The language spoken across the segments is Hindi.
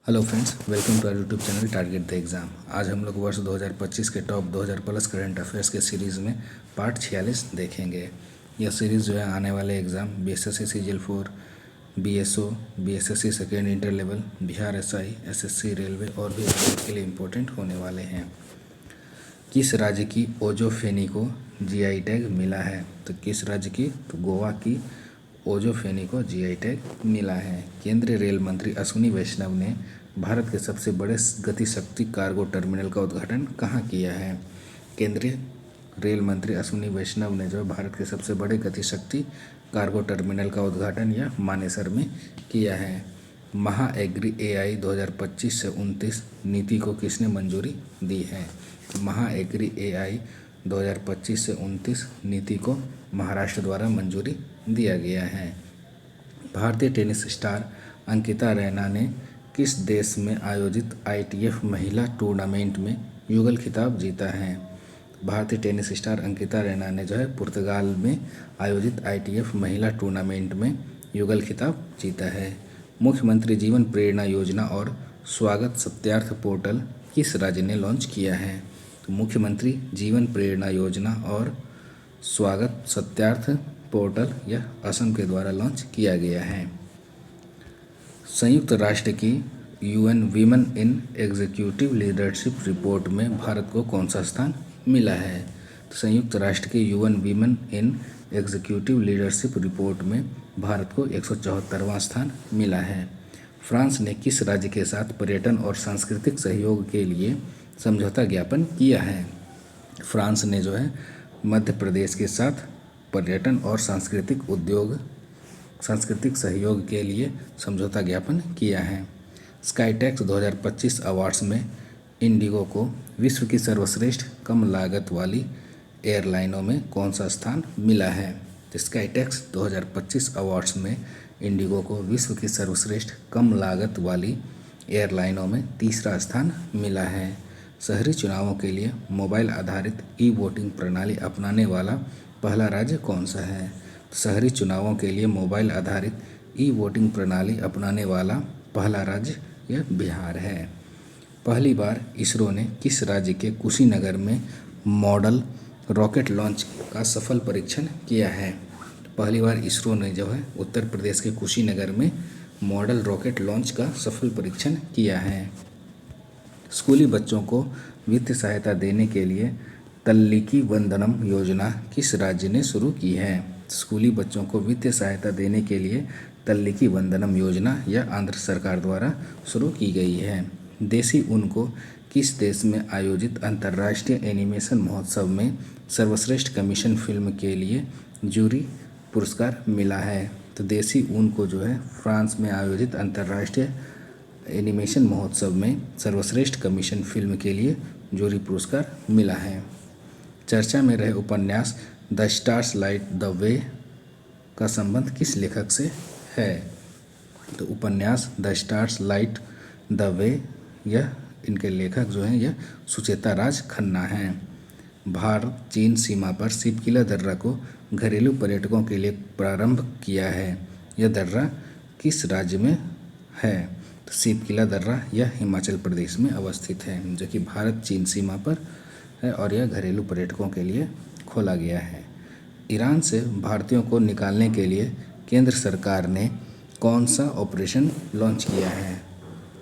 Hello friends, welcome to our YouTube channel target the exam. आज हम लोग वर्ष 2025 के टॉप 2000 प्लस करंट अफेयर्स के सीरीज़ में पार्ट 46 देखेंगे। यह सीरीज़ जो है आने वाले exam BSSC CGL 4, BSO, BSSC second inter level, Bihar SI, SSC, railway और भी एग्जाम के लिए इम्पोर्टेंट होने वाले हैं। किस राज्य की ओजोफेनी को जीआई टैग मिला है? तो किस राज्य की? तो गोवा की ओजोफेनी को जीआई टैग मिला है। केंद्रीय रेल मंत्री अश्विनी वैष्णव ने भारत के सबसे बड़े गतिशक्ति कार्गो टर्मिनल का उद्घाटन कहाँ किया है? केंद्रीय रेल मंत्री अश्विनी वैष्णव ने जो है भारत के सबसे बड़े गतिशक्ति कार्गो टर्मिनल का उद्घाटन यह मानेसर में किया है। महाएग्री एआई 2025 से 29 नीति को किसने मंजूरी दी है? महाएग्री एआई 2025 से 29 नीति को महाराष्ट्र द्वारा मंजूरी दिया गया है। भारतीय टेनिस स्टार अंकिता रैना ने किस देश में आयोजित आईटीएफ महिला टूर्नामेंट में युगल खिताब जीता है? भारतीय टेनिस स्टार अंकिता रैना ने जो है पुर्तगाल में आयोजित आईटीएफ महिला टूर्नामेंट में युगल खिताब जीता है। मुख्यमंत्री जीवन प्रेरणा योजना और स्वागत सत्यार्थ पोर्टल किस राज्य ने लॉन्च किया है? तो मुख्यमंत्री जीवन प्रेरणा योजना और स्वागत सत्यार्थ पोर्टल यह असम के द्वारा लॉन्च किया गया है। संयुक्त राष्ट्र की यूएन वीमेन इन एग्जीक्यूटिव लीडरशिप रिपोर्ट में भारत को कौन सा स्थान मिला है? तो संयुक्त राष्ट्र की यूएन वीमेन इन एग्जीक्यूटिव लीडरशिप रिपोर्ट में भारत को 174वां स्थान मिला है। फ्रांस ने किस राज्य के साथ पर्यटन और सांस्कृतिक सहयोग के लिए समझौता ज्ञापन किया है? फ्रांस ने जो है मध्य प्रदेश के साथ पर्यटन और सांस्कृतिक सहयोग के लिए समझौता ज्ञापन किया है। स्काईटेक्स 2025 अवार्ड्स में इंडिगो को विश्व की सर्वश्रेष्ठ कम लागत वाली एयरलाइनों में कौन सा स्थान मिला है? स्काईटेक्स 2025 अवार्ड्स में इंडिगो को विश्व की सर्वश्रेष्ठ कम लागत वाली एयरलाइनों में तीसरा स्थान मिला है। शहरी चुनावों के लिए मोबाइल आधारित ई वोटिंग प्रणाली अपनाने वाला पहला राज्य कौन सा है? शहरी चुनावों के लिए मोबाइल आधारित ई वोटिंग प्रणाली अपनाने वाला पहला राज्य यह बिहार है। पहली बार इसरो ने किस राज्य के कुशीनगर में मॉडल रॉकेट लॉन्च का सफल परीक्षण किया है? पहली बार इसरो ने जो है उत्तर प्रदेश के कुशीनगर में मॉडल रॉकेट लॉन्च का सफल परीक्षण किया है। स्कूली बच्चों को वित्तीय सहायता देने के लिए तल्लीकी वंदनम योजना किस राज्य ने शुरू की है? स्कूली बच्चों को वित्तीय सहायता देने के लिए तल्लीकी वंदनम योजना यह आंध्र सरकार द्वारा शुरू की गई है। देसी ऊन को किस देश में आयोजित अंतर्राष्ट्रीय एनिमेशन महोत्सव में सर्वश्रेष्ठ कमीशन फिल्म के लिए जूरी पुरस्कार मिला है? तो देसी ऊन को जो है फ्रांस में आयोजित अंतर्राष्ट्रीय एनिमेशन महोत्सव में सर्वश्रेष्ठ कमीशन फिल्म के लिए जूरी पुरस्कार मिला है। चर्चा में रहे उपन्यास the stars light the way का संबंध किस लेखक से है? तो उपन्यास the stars light the way यह इनके लेखक जो हैं यह सुचेता राज खन्ना हैं। भारत चीन सीमा पर सिपकिला दर्रा को घरेलू पर्यटकों के लिए प्रारंभ किया है। यह दर्रा किस राज्य में है? तो सिपकिला दर्रा यह हिमाचल प्रदेश में अवस्थित है, जो कि भारत चीन सीमा पर है और यह घरेलू पर्यटकों के लिए खोला गया है। ईरान से भारतीयों को निकालने के लिए केंद्र सरकार ने कौन सा ऑपरेशन लॉन्च किया है?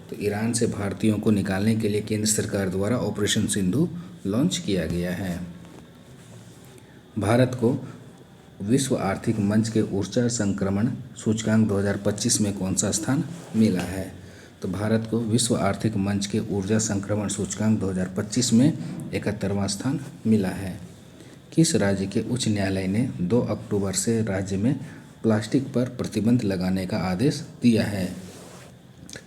तो ईरान से भारतीयों को निकालने के लिए केंद्र सरकार द्वारा ऑपरेशन सिंधु लॉन्च किया गया है। भारत को विश्व आर्थिक मंच के ऊर्जा संक्रमण सूचकांक 2025 में कौन सा स्थान मिला है? तो भारत को विश्व आर्थिक मंच के ऊर्जा संक्रमण सूचकांक 2025 में 71वां स्थान मिला है। किस राज्य के उच्च न्यायालय ने 2 अक्टूबर से राज्य में प्लास्टिक पर प्रतिबंध लगाने का आदेश दिया है?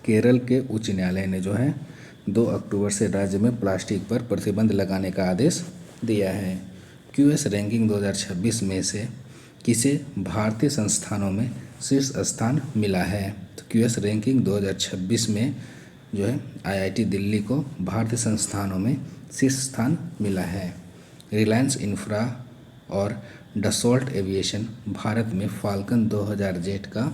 केरल के उच्च न्यायालय ने जो है 2 अक्टूबर से राज्य में प्लास्टिक पर प्रतिबंध लगाने का आदेश दिया है। क्यूएस रैंकिंग 2026 में से किसे भारतीय संस्थानों में शीर्ष स्थान मिला है? तो क्यूएस रैंकिंग 2026 में जो है आईआईटी दिल्ली को भारतीय संस्थानों में शीर्ष स्थान मिला है। रिलायंस इंफ्रा और डसॉल्ट एविएशन भारत में फाल्कन 2000 जेट का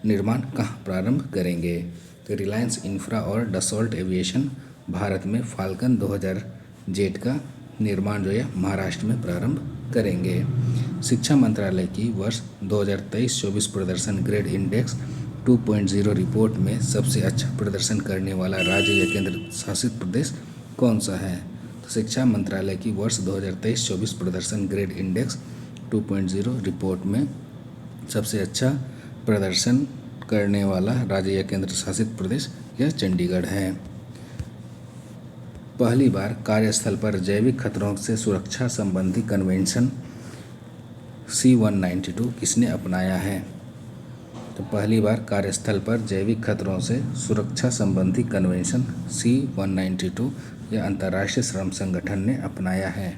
निर्माण कहाँ प्रारंभ करेंगे? तो रिलायंस इंफ्रा और डसॉल्ट एविएशन भारत में फाल्कन 2000 जेट का निर्माण जो है महाराष्ट्र में प्रारंभ करेंगे। शिक्षा मंत्रालय की वर्ष 2023-24 प्रदर्शन ग्रेड इंडेक्स 2.0 रिपोर्ट में सबसे अच्छा प्रदर्शन करने वाला राज्य या केंद्र शासित प्रदेश कौन सा है? तो शिक्षा मंत्रालय की वर्ष 2023-24 प्रदर्शन ग्रेड इंडेक्स 2.0 रिपोर्ट में सबसे अच्छा प्रदर्शन करने वाला राज्य या केंद्र शासित प्रदेश यह चंडीगढ़ है। पहली बार कार्यस्थल पर जैविक खतरों से सुरक्षा संबंधी कन्वेंशन C-192 किसने अपनाया है? तो पहली बार कार्यस्थल पर जैविक खतरों से सुरक्षा संबंधी कन्वेंशन C-192 यह अंतर्राष्ट्रीय श्रम संगठन ने अपनाया है।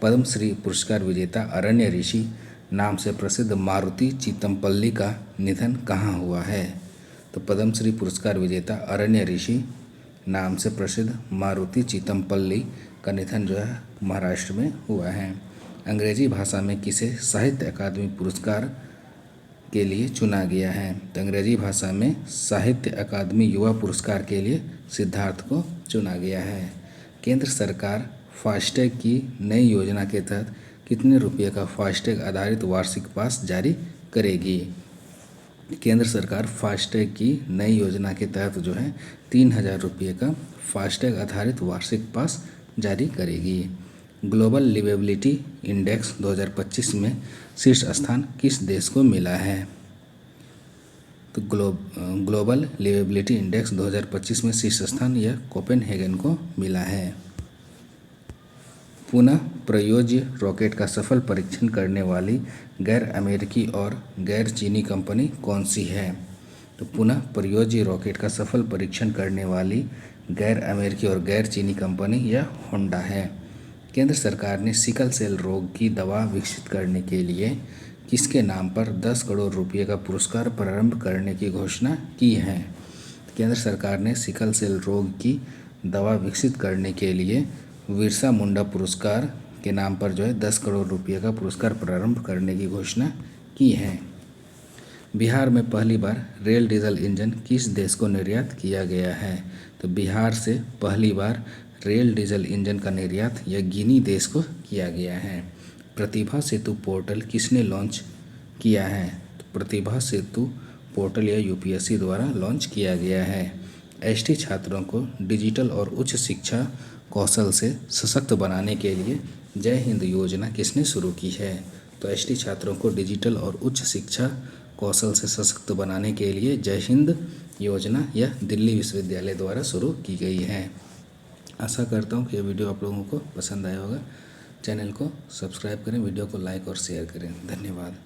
पद्मश्री पुरस्कार विजेता अरण्य ऋषि नाम से प्रसिद्ध मारुति चितमपल्ली का निधन कहाँ हुआ है? तो पद्मश्री पुरस्कार विजेता अरण्य ऋषि नाम से प्रसिद्ध मारुति चितमपल्ली का निधन जो है महाराष्ट्र में हुआ है। अंग्रेजी भाषा में किसे साहित्य अकादमी पुरस्कार के लिए चुना गया है? तो अंग्रेजी भाषा में साहित्य अकादमी युवा पुरस्कार के लिए सिद्धार्थ को चुना गया है। केंद्र सरकार फास्टैग की नई योजना के तहत कितने रुपये का फास्टैग आधारित वार्षिक पास जारी करेगी? केंद्र सरकार फास्टैग की नई योजना के तहत जो है 3000 रुपये का फास्टैग आधारित वार्षिक पास जारी करेगी। ग्लोबल लिवेबिलिटी इंडेक्स 2025 में शीर्ष स्थान किस देश को मिला है? तो ग्लोबल लिवेबिलिटी इंडेक्स 2025 में शीर्ष स्थान यह कोपेनहेगन को मिला है। पुनः प्रयोज्य रॉकेट का सफल परीक्षण करने वाली गैर अमेरिकी और गैर चीनी कंपनी कौन सी है? तो पुनः प्रयोज्य रॉकेट का सफल परीक्षण करने वाली गैर अमेरिकी और गैर चीनी कंपनी यह होंडा है। केंद्र सरकार ने सिकल सेल रोग की दवा विकसित करने के लिए किसके नाम पर 10 करोड़ रुपये का पुरस्कार प्रारंभ करने की घोषणा की है? केंद्र सरकार ने सिकल सेल रोग की दवा विकसित करने के लिए बिरसा मुंडा पुरस्कार के नाम पर जो है 10 करोड़ रुपये का पुरस्कार प्रारंभ करने की घोषणा की है। बिहार में पहली बार रेल डीजल इंजन किस देश को निर्यात किया गया है? तो बिहार से पहली बार रेल डीजल इंजन का निर्यात यह गिनी देश को किया गया है। प्रतिभा सेतु पोर्टल किसने लॉन्च किया है? तो प्रतिभा सेतु पोर्टल यह यूपीएससी द्वारा लॉन्च किया गया है। एसटी छात्रों को डिजिटल और उच्च शिक्षा कौशल से सशक्त बनाने के लिए जय हिंद योजना किसने शुरू की है? तो एसटी छात्रों को डिजिटल और उच्च शिक्षा कौशल से सशक्त बनाने के लिए जय हिंद योजना यह दिल्ली विश्वविद्यालय द्वारा शुरू की गई है। आशा करता हूँ कि यह वीडियो आप लोगों को पसंद आया होगा। चैनल को सब्सक्राइब करें, वीडियो को लाइक और शेयर करें। धन्यवाद।